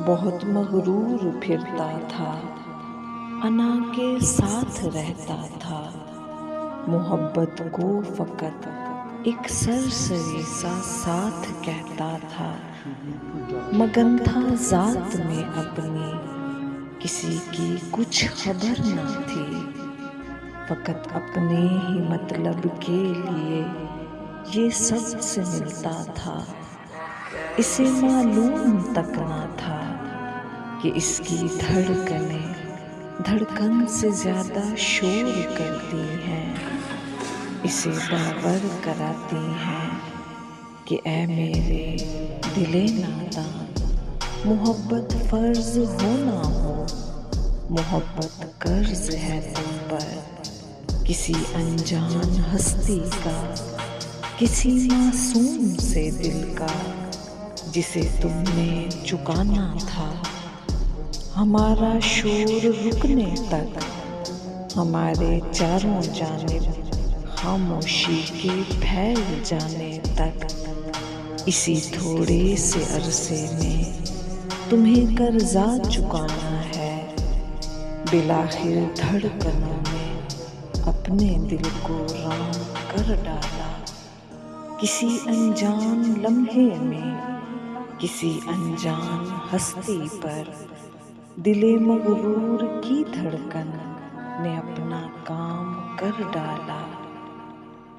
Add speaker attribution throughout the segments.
Speaker 1: बहुत मगरूर फिरता था, अना के साथ रहता था। मोहब्बत को फकत एक सरसरी सा साथ कहता था। मगन था जात में अपनी, किसी की कुछ खबर न थी। फकत अपने ही मतलब के लिए ये सबसे मिलता था। इसे मालूम तक न था कि इसकी धड़कन से ज्यादा शोर करती हैं। इसे बावर कराती हैं कि ऐ मेरे दिले नादान, मोहब्बत फर्ज हो ना हो, मोहब्बत कर्ज है तुम पर। किसी अनजान हस्ती का, किसी मासूम से दिल का, जिसे तुमने चुकाना था। हमारा शोर रुकने तक, हमारे चारों जानिब खामोशी के फैल जाने तक, इसी थोड़े से अरसे में तुम्हें कर्जा चुकाना है। बिलाखिर धड़कनों में अपने दिल को राम कर डाला। किसी अनजान लम्हे में, किसी अनजान हस्ती पर, दिले मगरूर की धड़कन ने अपना काम कर डाला।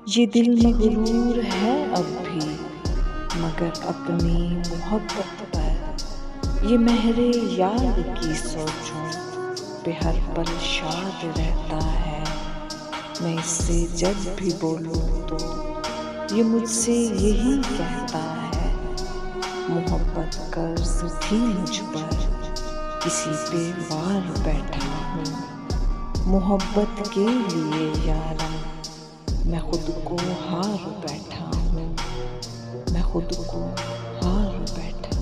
Speaker 1: ये दिल मगरूर है अब भी, मगर अपनी मोहब्बत पर। ये महरे याद की सोचों पे हर पल शाद रहता है। मैं इससे जब भी बोलूं तो ये मुझसे यही कहता है। मोहब्बत कर्ज थी मुझ पर, किसी पे वार बैठा हूँ। मोहब्बत के लिए यारा मैं खुद को हार बैठा हूँ। मैं खुद को हार बैठा